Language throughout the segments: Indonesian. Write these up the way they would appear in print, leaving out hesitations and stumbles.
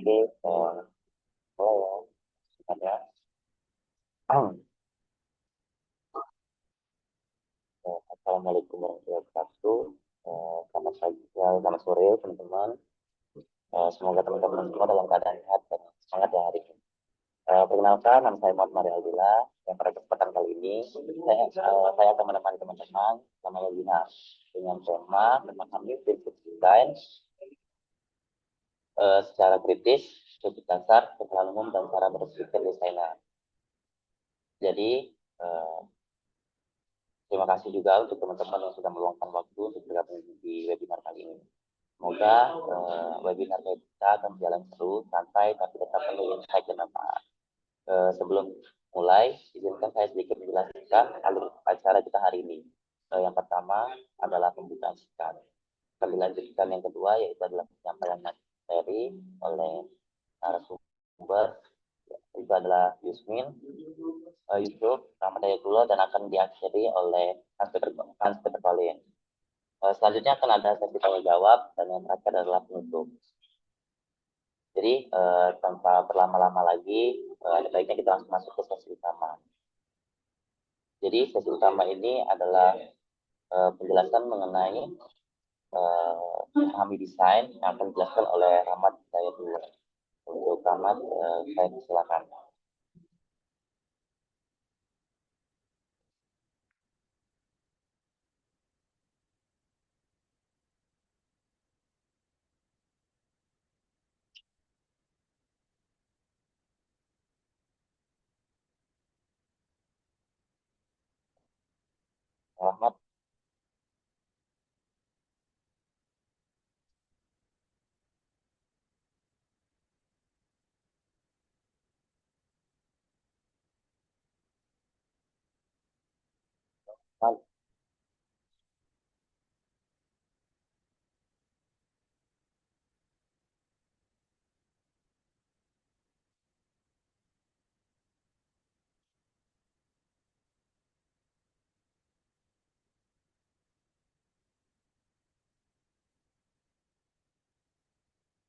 Oke, mulai ya. Singkat ya. Assalamualaikum warahmatullahi wabarakatuh. Selamat pagi, selamat sore teman-teman. Semoga teman-teman semua dalam keadaan sehat dan semangat ya hari ini. Perkenalkan, nama saya Muhammad Maria Aldila. Yang pada kesempatan kali ini, saya akan menemani teman-teman selama webinar dengan tema memahami prinsip desain secara kritis, prinsip dasar, kesalahan umum, dan cara berpikir desainer. Jadi, eh, terima kasih juga untuk teman-teman yang sudah meluangkan waktu untuk bergabung di webinar kali ini. Semoga webinar kita akan berjalan seru, santai, tapi tetap penuh insight dan manfaat. Sebelum mulai, izinkan saya sedikit menjelaskan alur acara kita hari ini. Yang pertama adalah pembukaan singkat. Akan dilanjutkan yang kedua, yaitu adalah penyampaian materi oleh narasumber. Itu adalah Yusmin, Yusuf, Rahmat Dayatullah, dan akan diakhiri oleh Hans Peter Palin. Selanjutnya akan ada sesi tanya jawab, dan yang terakhir adalah penutup. Jadi tanpa berlama-lama lagi, ada baiknya kita langsung masuk ke sesi utama. Jadi sesi utama ini adalah penjelasan mengenai memahami desain yang akan dijelaskan oleh Rahmat Dayatullah. Untuk Rahmat, saya silakan. Rahmat.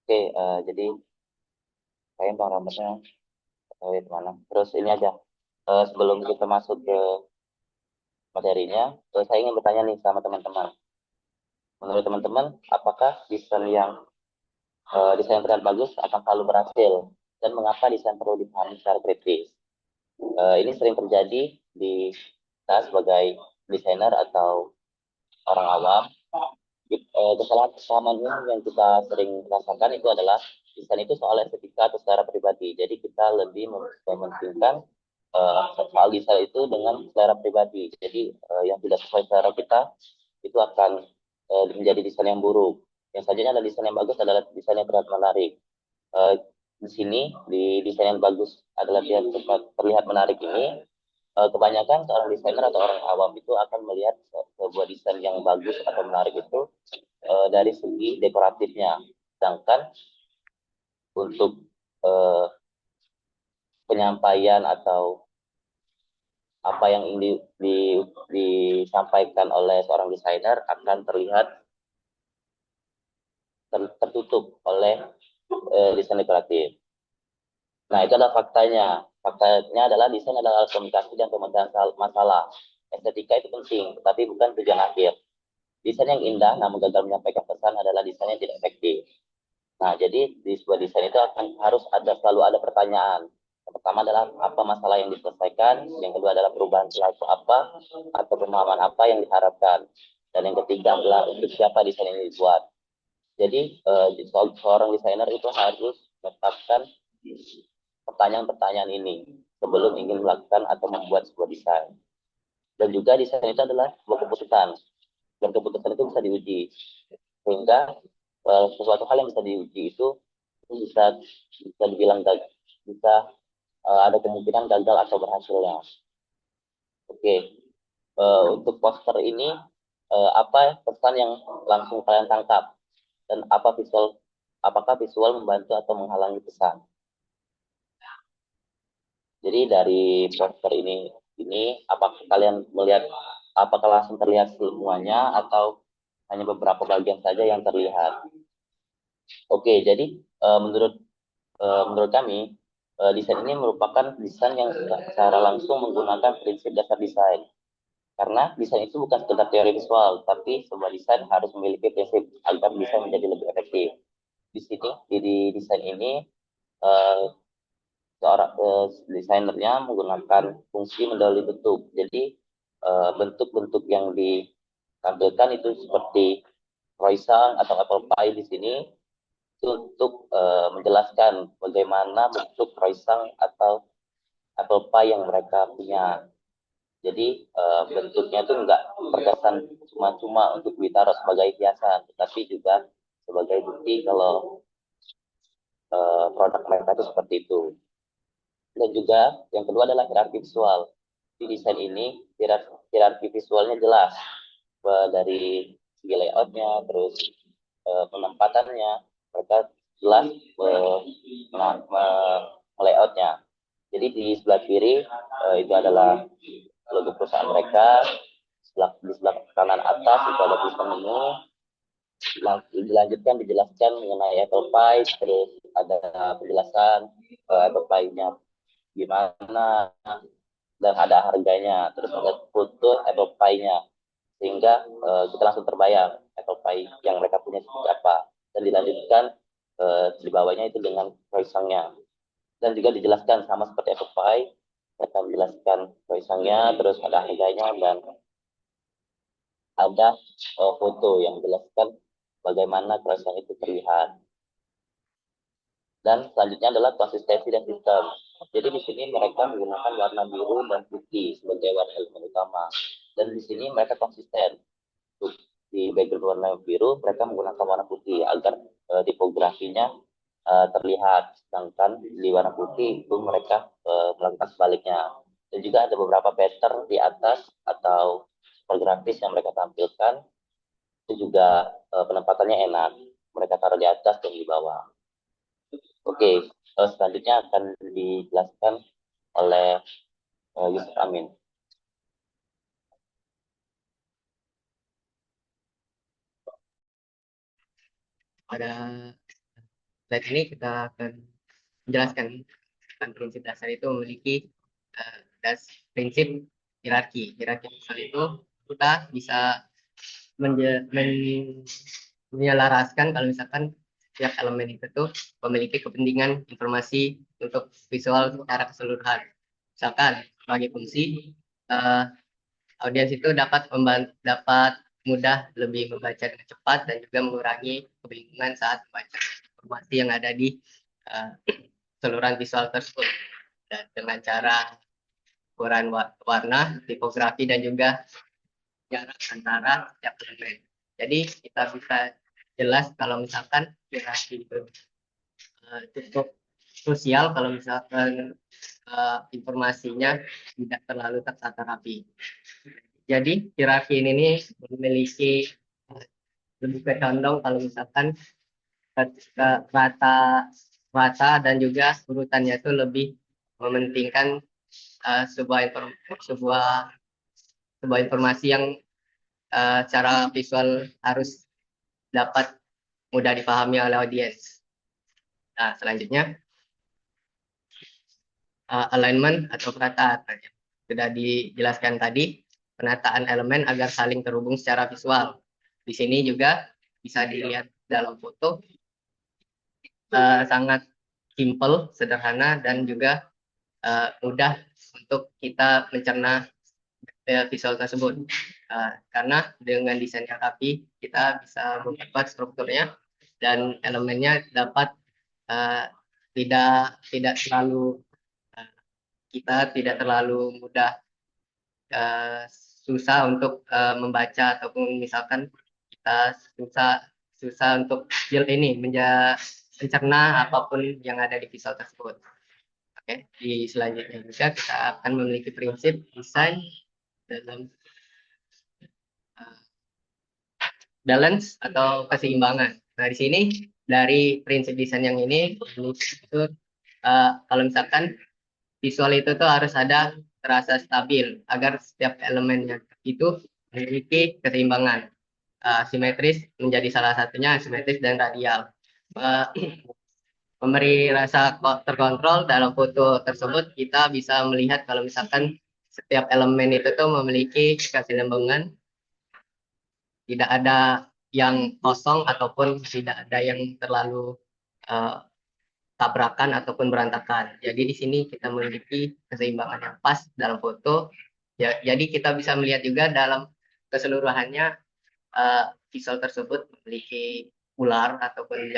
Oke, jadi saya Bang Rahmatnya kemana? Terus ini aja, sebelum kita masuk ke materinya, saya ingin bertanya nih sama teman-teman. Menurut teman-teman, apakah desain yang terlihat bagus akan selalu berhasil? Dan mengapa desain perlu dipahami secara kritis? Ini sering terjadi di kita sebagai desainer atau orang awam. Kesalahan yang kita sering rasakan itu adalah desain itu soal estetika atau secara pribadi. Jadi kita lebih mementingkan soal desain itu dengan selera pribadi. Jadi yang tidak sesuai selera kita itu akan menjadi desain yang buruk. Yang selanjutnya adalah desain yang bagus adalah desain yang terlihat menarik. Uh, di sini di desain yang bagus adalah terlihat menarik ini, kebanyakan seorang desainer atau orang awam itu akan melihat sebuah desain yang bagus atau menarik itu dari segi dekoratifnya. Sedangkan untuk uh, penyampaian atau apa yang ingin disampaikan oleh seorang desainer akan terlihat tertutup oleh desain dekoratif. Nah, itu adalah faktanya. Faktanya adalah desain adalah komunikasi dan pemecahan masalah. Estetika itu penting, tapi bukan tujuan akhir. Desain yang indah namun gagal menyampaikan pesan adalah desain yang tidak efektif. Nah, jadi di sebuah desain itu selalu ada pertanyaan. Yang pertama adalah apa masalah yang diselesaikan, yang kedua adalah perubahan perilaku apa atau pemahaman apa yang diharapkan, dan yang ketiga adalah untuk siapa desain ini dibuat. Jadi seorang desainer itu harus menetapkan pertanyaan-pertanyaan ini sebelum ingin melakukan atau membuat sebuah desain. Dan juga desain itu adalah sebuah keputusan, dan keputusan itu bisa diuji. Sehingga sesuatu hal yang bisa diuji itu bisa dibilang bisa ada kemungkinan gagal atau berhasilnya. Oke, untuk poster ini apa pesan yang langsung kalian tangkap, dan apakah visual membantu atau menghalangi pesan? Jadi dari poster ini apakah kalian melihat, apakah langsung terlihat semuanya atau hanya beberapa bagian saja yang terlihat? Oke, jadi menurut menurut kami desain ini merupakan desain yang secara langsung menggunakan prinsip dasar desain. Karena desain itu bukan sekedar teori visual, tapi sebuah desain harus memiliki prinsip agar desain menjadi lebih efektif. Di sini, di desain ini, eh, seorang desainernya menggunakan fungsi mendahului bentuk. Jadi, bentuk-bentuk yang ditampilkan itu seperti croissant atau apple pie di sini itu untuk menjelaskan bagaimana bentuk croissant atau apple pie yang mereka punya. Jadi bentuknya itu nggak terkesan cuma-cuma untuk ditaruh sebagai hiasan, tetapi juga sebagai bukti kalau produk mereka itu seperti itu. Dan juga yang kedua adalah hierarki visual. Di desain ini hierarki visualnya jelas dari segi layoutnya, terus penempatannya, mereka jelas layoutnya. Jadi di sebelah kiri itu adalah logo perusahaan mereka, di sebelah kanan atas itu ada tulisan menu, dilanjutkan dijelaskan mengenai Apple Pie, terus ada penjelasan Apple Pie-nya gimana, dan ada harganya, terus ada foto Apple Pie-nya, sehingga kita langsung terbayang Apple Pie yang mereka punya seperti apa, dan dilanjutkan di bawahnya itu dengan croissant-nya, dan juga dijelaskan sama seperti Apple Pie, mereka menjelaskan croissant-nya, terus ada harganya, dan ada foto yang menjelaskan bagaimana croissant itu terlihat. Dan selanjutnya adalah konsistensi dan sistem. Jadi di sini mereka menggunakan warna biru dan putih sebagai warna elemen utama. Dan di sini mereka konsisten. Di background warna biru mereka menggunakan warna putih agar tipografinya terlihat. Sedangkan di warna putih itu mereka melakukan sebaliknya. Dan juga ada beberapa pattern di atas atau super grafis yang mereka tampilkan. Itu juga penempatannya enak. Mereka taruh di atas dan di bawah. Oke, selanjutnya akan dijelaskan oleh Yusuf Amin. Pada slide ini kita akan menjelaskan tentang prinsip dasar itu memiliki prinsip hierarki. Hierarki dasar itu kita bisa menyelaraskan kalau misalkan setiap elemen itu tuh memiliki kepentingan informasi untuk visual secara keseluruhan. Misalkan sebagai fungsi audiens itu dapat mudah lebih membaca dengan cepat dan juga mengurangi kebingungan saat membaca informasi yang ada di keseluruhan visual tersebut, dan dengan cara ukuran warna, tipografi, dan juga jarak antara setiap elemen. Jadi kita bisa jelas kalau misalkan hierarki itu cukup krusial kalau misalkan informasinya tidak terlalu tertata rapi. Jadi hierarki ini memiliki lebih ke condong kalau misalkan ke rata dan juga urutannya itu lebih mementingkan sebuah informasi yang secara visual harus dapat mudah dipahami oleh audiens. Nah, selanjutnya alignment atau penataan. Sudah dijelaskan tadi, penataan elemen agar saling terhubung secara visual. Di sini juga bisa dilihat dalam foto, sangat simple, sederhana, dan juga mudah untuk kita mencerna visual tersebut. Karena dengan desain yang rapi, kita bisa memperkuat strukturnya dan elemennya dapat tidak terlalu kita tidak terlalu mudah susah untuk membaca, ataupun misalkan kita susah untuk mencerna apapun yang ada di visual tersebut. Oke, di selanjutnya juga kita akan memiliki prinsip desain dalam balance atau keseimbangan. Nah, di sini dari prinsip desain yang ini itu kalau misalkan visual itu tuh harus ada terasa stabil agar setiap elemennya itu memiliki keseimbangan. Simetris menjadi salah satunya, simetris dan radial. memberi rasa terkontrol dalam foto tersebut. Kita bisa melihat kalau misalkan setiap elemen itu tuh memiliki kesinambungan, tidak ada yang kosong ataupun tidak ada yang terlalu eh, tabrakan ataupun berantakan. Jadi di sini kita memiliki keseimbangan yang pas dalam foto. Ya, jadi kita bisa melihat juga dalam keseluruhannya visual tersebut memiliki ular ataupun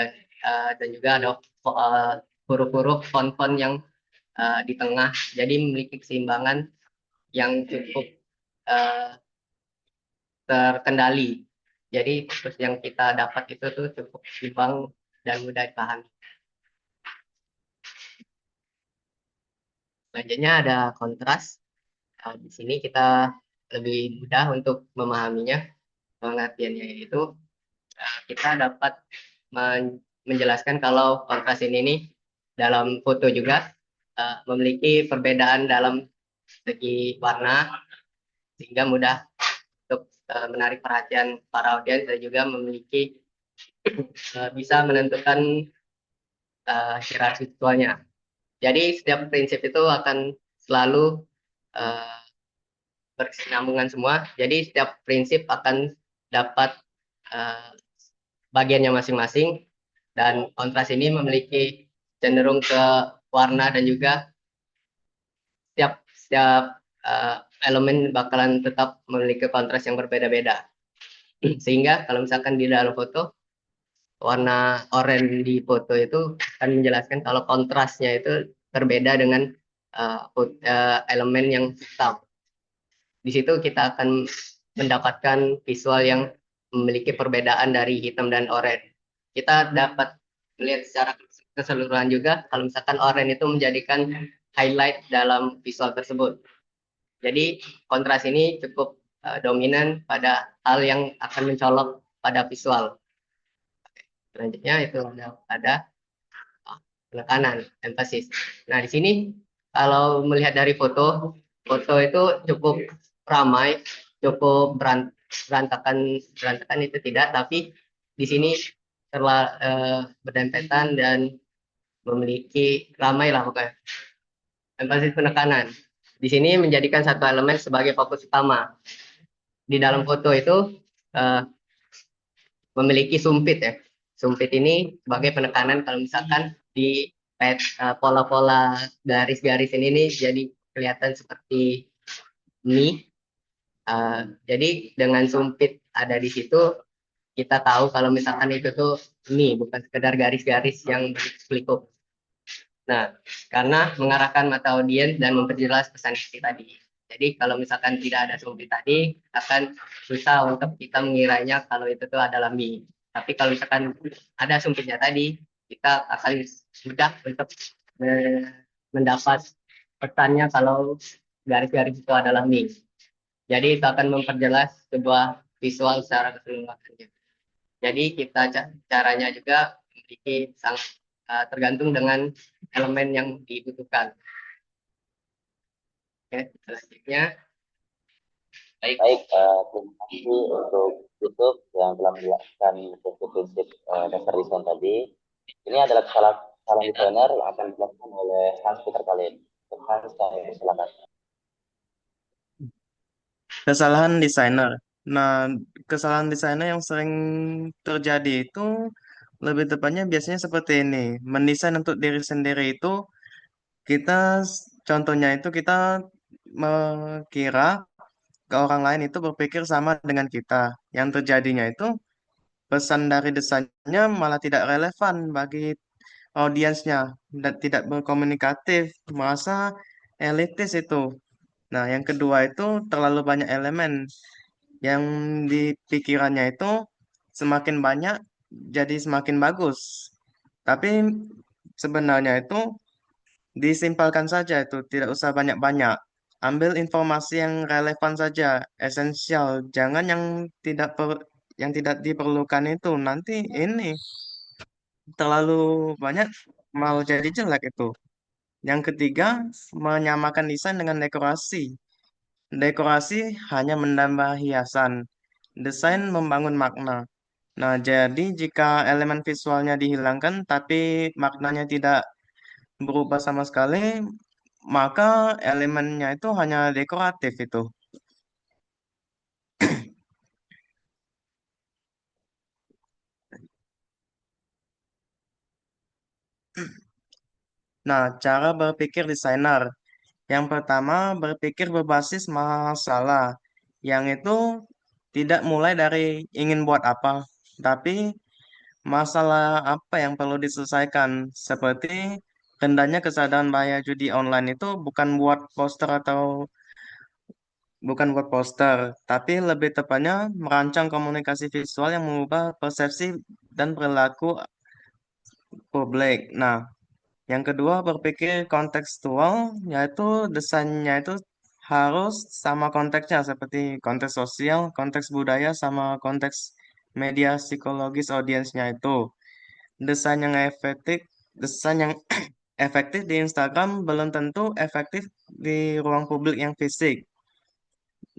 dan juga ada huruf-huruf font-font yang di tengah. Jadi memiliki keseimbangan yang cukup uh, terkendali. Jadi terus yang kita dapat itu tuh cukup seimbang dan mudah dipahami. Selanjutnya ada kontras. Di sini kita lebih mudah untuk memahaminya. Pengertiannya itu kita dapat menjelaskan kalau kontras ini nih dalam foto juga memiliki perbedaan dalam segi warna sehingga mudah untuk menarik perhatian para audiens dan juga memiliki bisa menentukan hierarki visualnya. Jadi setiap prinsip itu akan selalu uh, berkesinambungan semua. Jadi setiap prinsip akan dapat uh, bagiannya masing-masing dan kontras ini memiliki cenderung ke warna dan juga setiap setiap elemen bakalan tetap memiliki kontras yang berbeda-beda. Sehingga kalau misalkan di dalam foto warna oranye di foto itu akan menjelaskan kalau kontrasnya itu berbeda dengan elemen yang hitam. Di situ kita akan mendapatkan visual yang memiliki perbedaan dari hitam dan oranye. Kita dapat melihat secara keseluruhan juga kalau misalkan oranye itu menjadikan highlight dalam visual tersebut. Jadi kontras ini cukup dominan pada hal yang akan mencolok pada visual. Selanjutnya itu ada penekanan, emphasis. Nah, di sini kalau melihat dari foto, foto itu cukup ramai, cukup berantakan, berantakan itu tidak, tapi di sini berdempetan dan memiliki ramai lah pokoknya. Emphasis penekanan. Di sini menjadikan satu elemen sebagai fokus utama. Di dalam foto itu uh, memiliki sumpit ya. Sumpit ini sebagai penekanan kalau misalkan di pola-pola garis-garis ini nih jadi kelihatan seperti mie. Jadi dengan sumpit ada di situ kita tahu kalau misalkan itu tuh mie bukan sekedar garis-garis yang berliku. Nah, karena mengarahkan mata audiens dan memperjelas pesan isi tadi. Jadi kalau misalkan tidak ada sumpit tadi, akan susah untuk kita mengiranya kalau itu tuh adalah mie. Tapi kalau misalkan ada sumpitnya tadi, kita akan mudah untuk mendapat pesannya kalau garis-garis itu adalah mie. Jadi itu akan memperjelas sebuah visual secara keseluruhannya. Jadi kita caranya juga memiliki tergantung dengan elemen yang dibutuhkan. Oke, selanjutnya. Baik, terima kasih untuk YouTube yang telah menjelaskan prinsip-prinsip dasar desain tadi. Ini adalah kesalahan desainer yang akan dilakukan oleh Hans Peter Kalin. Hans, kami silakan. Kesalahan desainer. Nah, kesalahan desainer yang sering terjadi itu lebih tepatnya biasanya seperti ini. Mendesain untuk diri sendiri itu kita contohnya itu kita mengira ke orang lain itu berpikir sama dengan kita. Yang terjadinya itu pesan dari desainnya malah tidak relevan bagi audiensnya dan tidak berkomunikatif, merasa elitis itu. Nah, yang kedua itu terlalu banyak elemen yang di pikirannya itu semakin banyak jadi semakin bagus. Tapi sebenarnya itu disimpelkan saja itu, tidak usah banyak-banyak. Ambil informasi yang relevan saja, esensial. Jangan yang tidak diperlukan itu. Nanti ini terlalu banyak mau jadi jelek itu. Yang ketiga, menyamakan desain dengan dekorasi. Dekorasi hanya menambah hiasan. Desain membangun makna. Nah, jadi jika elemen visualnya dihilangkan tapi maknanya tidak berubah sama sekali, maka elemennya itu hanya dekoratif itu. Nah, cara berpikir desainer. Yang pertama, berpikir berbasis masalah. Yang itu tidak mulai dari ingin buat apa, tapi masalah apa yang perlu diselesaikan. Seperti rendahnya kesadaran bahaya judi online itu bukan buat poster, tapi lebih tepatnya merancang komunikasi visual yang mengubah persepsi dan perilaku publik. Nah, yang kedua, berpikir kontekstual, yaitu desainnya itu harus sama konteksnya, seperti konteks sosial, konteks budaya, sama konteks media psikologis audiensnya itu. Desain yang efektif, desain yang efektif di Instagram belum tentu efektif di ruang publik yang fisik.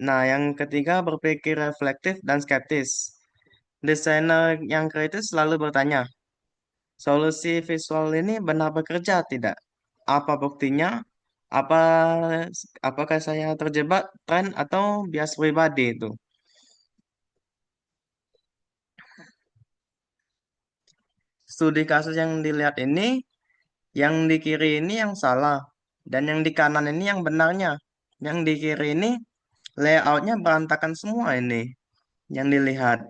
Nah, yang ketiga, berpikir reflektif dan skeptis. Desainer yang kritis selalu bertanya, solusi visual ini benar bekerja tidak? Apa buktinya? Apa apakah saya terjebak tren atau bias pribadi itu? Studi kasus yang dilihat ini, yang di kiri ini yang salah, dan yang di kanan ini yang benarnya. Yang di kiri ini layoutnya berantakan semua ini yang dilihat.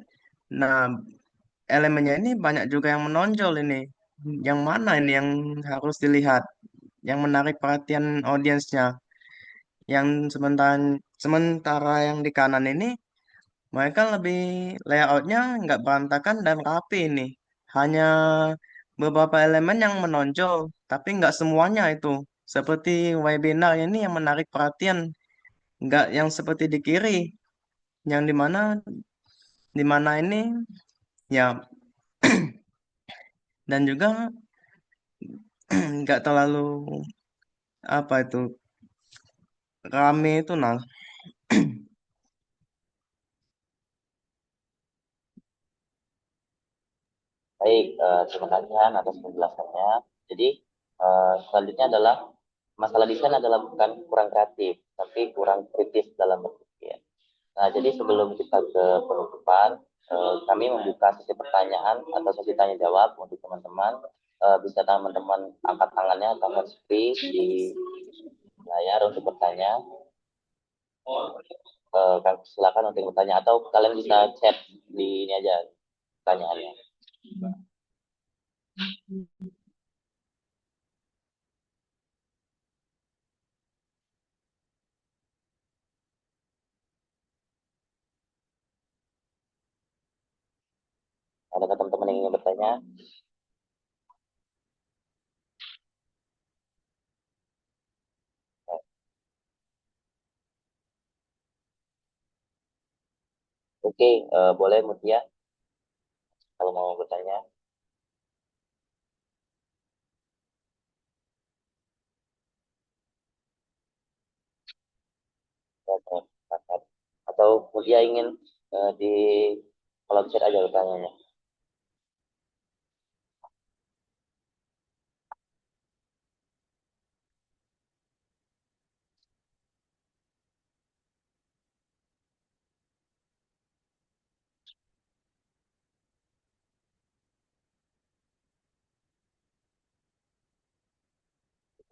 Nah, elemennya ini banyak juga yang menonjol ini. Yang mana ini yang harus dilihat? Yang menarik perhatian audiensnya. Yang sementara yang di kanan ini mereka lebih layoutnya nggak berantakan dan rapi ini. Hanya beberapa elemen yang menonjol, tapi nggak semuanya itu. Seperti webinar ini yang menarik perhatian, nggak yang seperti di kiri, yang dimana ini ya dan juga nggak terlalu apa itu rame itu nah. Baik, terima kasih Han atas penjelasannya. Jadi, selanjutnya adalah masalah desain adalah bukan kurang kreatif, tapi kurang kritis dalam berpikir. Nah, jadi sebelum kita ke penutupan, kami membuka sesi pertanyaan atau sesi tanya jawab untuk teman-teman. Bisa teman-teman angkat tangannya atau screen di layar untuk bertanya. Silakan untuk bertanya atau kalian bisa chat di ini aja pertanyaannya. Adakah teman-teman yang ingin bertanya? Oke, boleh Mutia kalau mau bertanya. Atau Mutia ingin di kolom chat aja bertanya.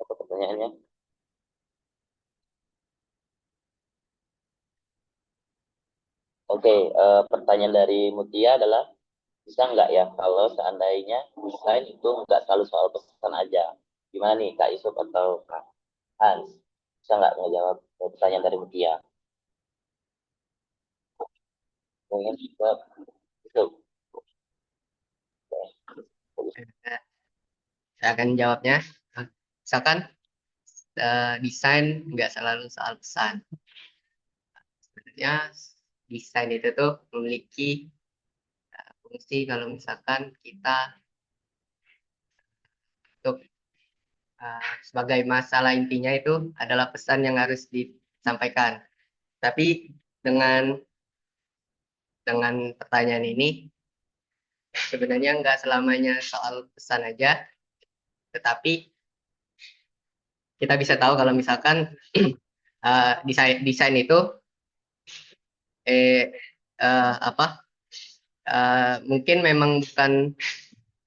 Apa pertanyaannya? Oke, pertanyaan dari Mutia adalah bisa nggak ya kalau seandainya desain itu nggak selalu soal pesan aja? Gimana nih Kak Yusuf atau Kak Hans? Bisa nggak ngejawab pertanyaan dari Mutia? Mungkin jawab Yusuf. Eh, Saya akan jawabnya. Misalkan desain nggak selalu soal pesan. Sebenarnya desain itu tuh memiliki fungsi kalau misalkan kita untuk sebagai masalah intinya itu adalah pesan yang harus disampaikan. Tapi dengan pertanyaan ini sebenarnya nggak selamanya soal pesan aja, tetapi kita bisa tahu kalau misalkan desain itu eh, apa mungkin memang bukan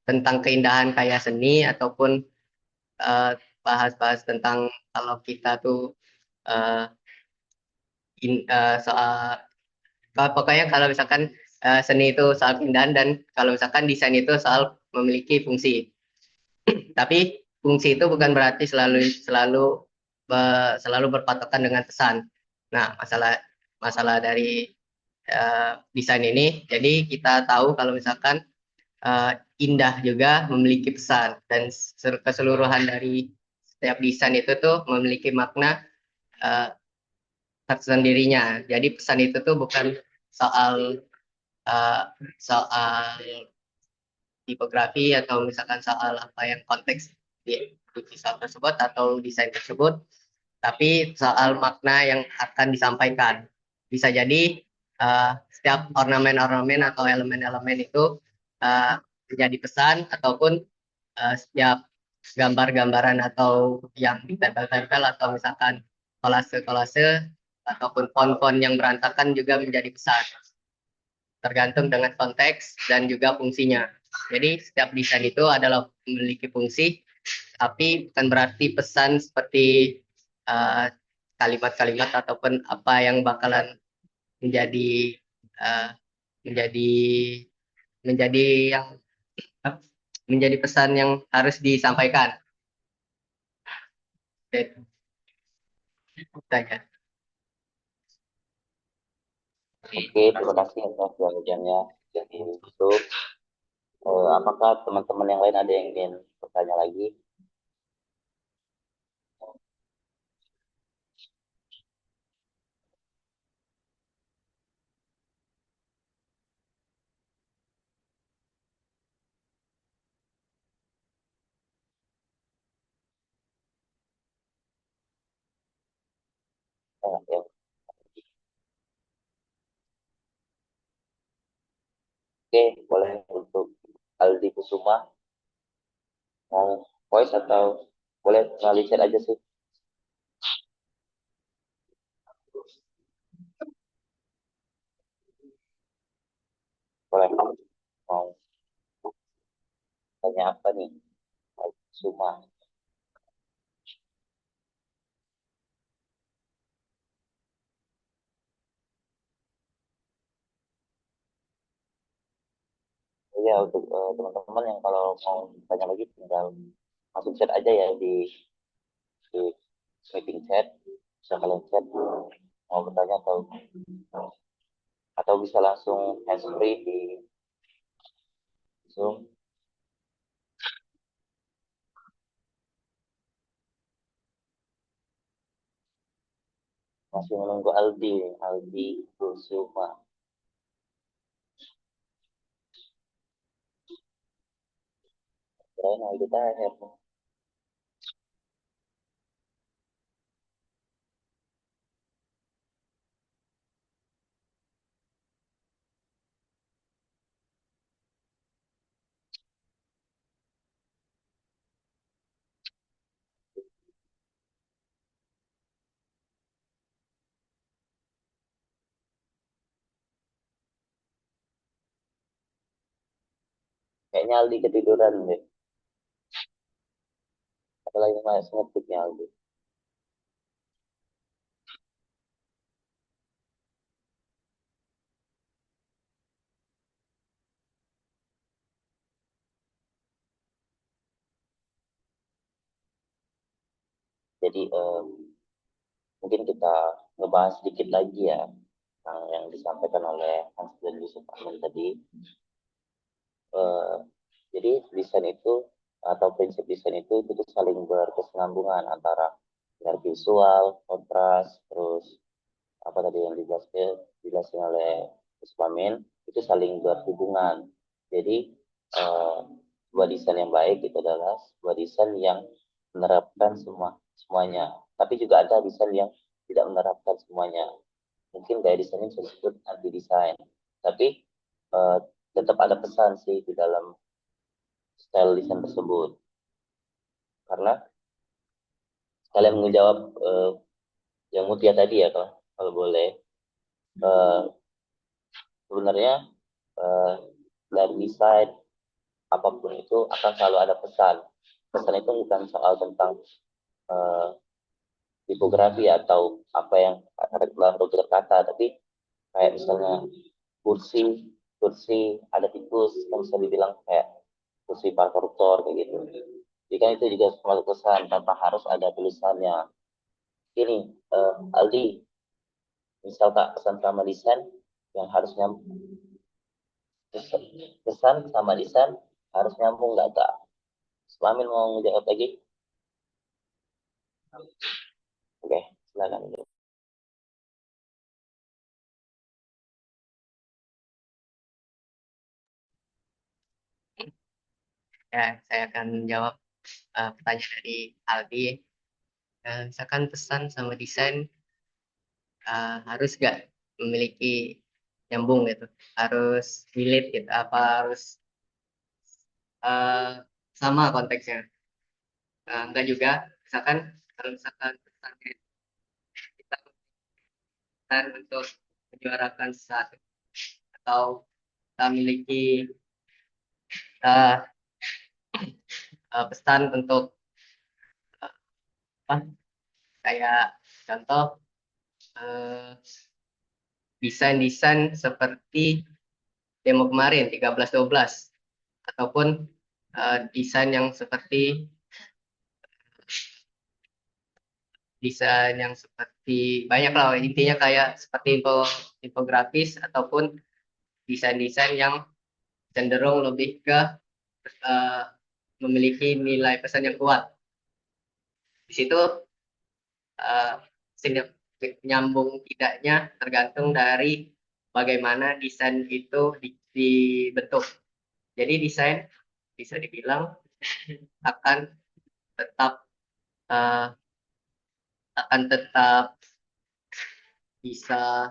tentang keindahan kayak seni ataupun eh, bahas-bahas tentang kalau kita tuh eh, soal pokoknya kalau misalkan seni itu soal keindahan dan kalau misalkan desain itu soal memiliki fungsi. Tapi fungsi itu bukan berarti selalu berpatokan dengan pesan. Nah, masalah masalah dari desain ini, jadi kita tahu kalau misalkan indah juga memiliki pesan dan keseluruhan dari setiap desain itu tuh memiliki makna uh, tersendirinya. Jadi pesan itu tuh bukan soal uh, soal tipografi atau misalkan soal apa yang konteks di visual tersebut atau desain tersebut, tapi soal makna yang akan disampaikan. Bisa jadi setiap ornamen-ornamen atau elemen-elemen itu menjadi pesan ataupun setiap gambar-gambaran atau yang ditempel-tempel atau misalkan kolase-kolase ataupun font-font yang berantakan juga menjadi pesan tergantung dengan konteks dan juga fungsinya. Jadi setiap desain itu adalah memiliki fungsi, tapi bukan berarti pesan seperti uh, kalimat-kalimat ataupun apa yang bakalan menjadi uh, menjadi menjadi yang menjadi pesan yang harus disampaikan. Tanya. Oke, terima kasih atas jawabannya. Jadi itu, apakah teman-teman yang lain ada yang ingin bertanya lagi? Ya. Oke, boleh untuk Aldi Kusuma mau voice atau boleh melalui chat aja sih. Boleh mau tanya apa nih? Aldi Kusuma. Ya untuk teman-teman yang kalau mau tanya lagi tinggal masuk chat aja ya di meeting chat. Bisa kalian chat mau bertanya atau bisa langsung hands free di Zoom. Masih menunggu Aldi Kusuma. Kirain Aldi Taher. Kayaknya Aldi ketiduran deh. Apalagi masih ngetiknya Aldi. Jadi mungkin kita ngebahas sedikit lagi ya yang disampaikan oleh Hans dan Yusuf Amin tadi. Eh, jadi desain itu atau prinsip desain itu tuh saling berkesinambungan antara sinar visual, kontras, terus apa tadi yang dijelasin oleh Yusuf Amin itu saling berhubungan. Jadi sebuah desain yang baik itu adalah sebuah desain yang menerapkan semuanya. Tapi juga ada desain yang tidak menerapkan semuanya. Mungkin gaya desainnya bisa disebut anti desain. Tapi tetap ada pesan sih di dalam style desain tersebut. Karena kalian menjawab yang Mutia tadi ya, kalau boleh. Eh, Sebenarnya eh, dari desain apapun itu akan selalu ada pesan. Pesan itu bukan soal tentang eh, tipografi atau apa yang ada dalam tutur kata, tapi kayak misalnya kursi, kursi ada tikus, kan bisa dibilang kayak kursi para koruptor kayak gitu. Jadi kan itu juga termasuk pesan tanpa harus ada tulisannya. Ini Aldi, misal Kak pesan sama desain yang harus nyambung, pesan sama desain harus nyambung nggak Kak? Amin mau ngejawab lagi? Oke, silakan. Ya, saya akan jawab pertanyaan dari Aldi. Misalkan pesan sama desain harus gak memiliki nyambung gitu, harus relate gitu, apa harus eh, sama konteksnya? Enggak juga. Misalkan kalau misalkan pesannya kita pesan untuk menyuarakan sesuatu atau kita memiliki uh, pesan untuk apa? Kayak contoh eh, desain-desain seperti demo kemarin 13-12 ataupun desain yang seperti desain yang seperti banyak lah intinya kayak seperti infografis ataupun desain-desain yang cenderung lebih ke uh, memiliki nilai pesan yang kuat. Di situ uh, nyambung tidaknya tergantung dari bagaimana desain itu dibentuk. Jadi desain bisa dibilang akan tetap uh, akan tetap bisa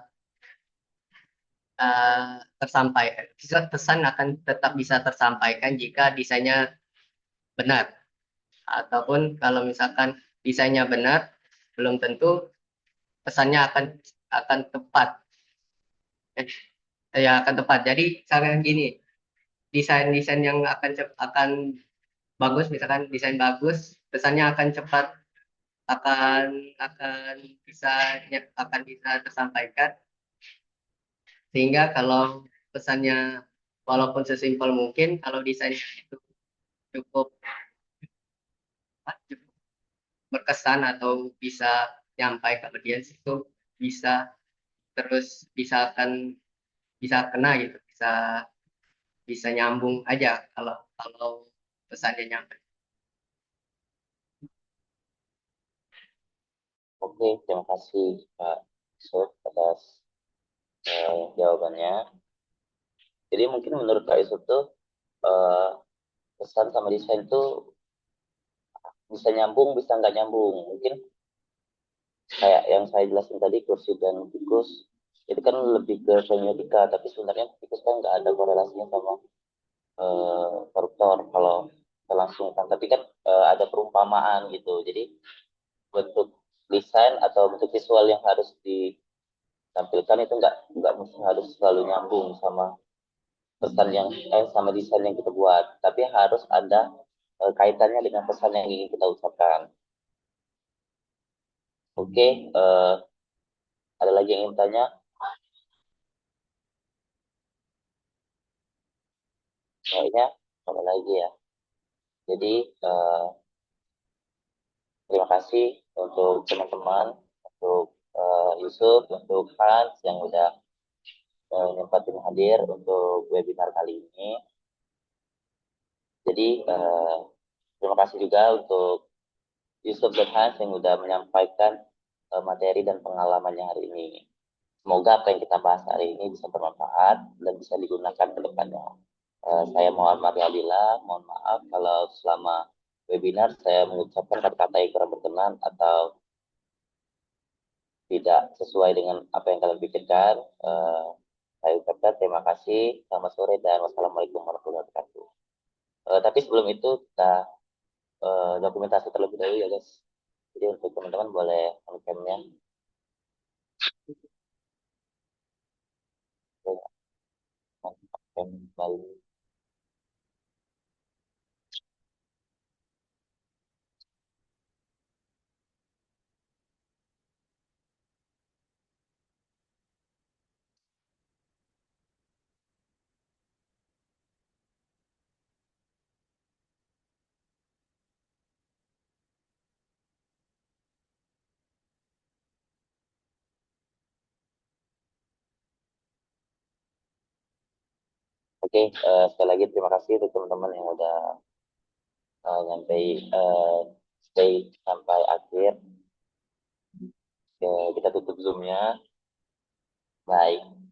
tersampaikan. Pesan akan tetap bisa tersampaikan jika desainnya benar. Ataupun kalau misalkan desainnya benar, belum tentu pesannya akan tepat. Ya akan tepat. Jadi misalkan gini, desain-desain yang akan bagus, misalkan desain bagus, pesannya akan cepat, akan akan bisa akan bisa tersampaikan. Sehingga kalau pesannya walaupun sesimpel mungkin, kalau desainnya itu cukup cukup berkesan atau bisa nyampai ke audiens itu bisa terus bisa kena gitu, bisa bisa nyambung aja kalau kalau pesannya nyampe. Oke, terima kasih Kak Yusuf atas jawabannya. Jadi mungkin menurut Kak Yusuf tuh eh, pesan sama desain tuh bisa nyambung, bisa nggak nyambung. Mungkin kayak yang saya jelasin tadi kursi dan tikus itu kan lebih ke semiotika, tapi sebenarnya tikus kan nggak ada korelasinya sama koruptor kalau langsung kan. Tapi kan ada perumpamaan gitu. Jadi bentuk desain atau bentuk visual yang harus ditampilkan itu nggak mesti harus selalu nyambung sama pesan yang sama desain yang kita buat, tapi harus ada kaitannya dengan pesan yang ingin kita ucapkan. Oke, ada lagi yang ingin tanya? Kayaknya ada lagi ya. Jadi terima kasih untuk teman-teman, untuk Yusuf, untuk Hans yang udah nyempatin hadir untuk webinar kali ini. Jadi terima kasih juga untuk Yusuf dan Hans yang udah menyampaikan materi dan pengalamannya hari ini. Semoga apa yang kita bahas hari ini bisa bermanfaat dan bisa digunakan ke depannya. Saya mohon maaf bila, mohon maaf kalau selama webinar saya mengucapkan kata-kata yang kurang berkenan atau tidak sesuai dengan apa yang kalian pikirkan. Saya ucapkan singkat, terima kasih, selamat sore, dan wassalamualaikum warahmatullahi wabarakatuh. Tapi sebelum itu kita dokumentasi terlebih dahulu ya guys. Jadi untuk teman-teman boleh on-camnya. Kembali. Oke, sekali lagi terima kasih untuk teman-teman yang udah nyampe stay sampai akhir. Kita tutup zoomnya. Baik.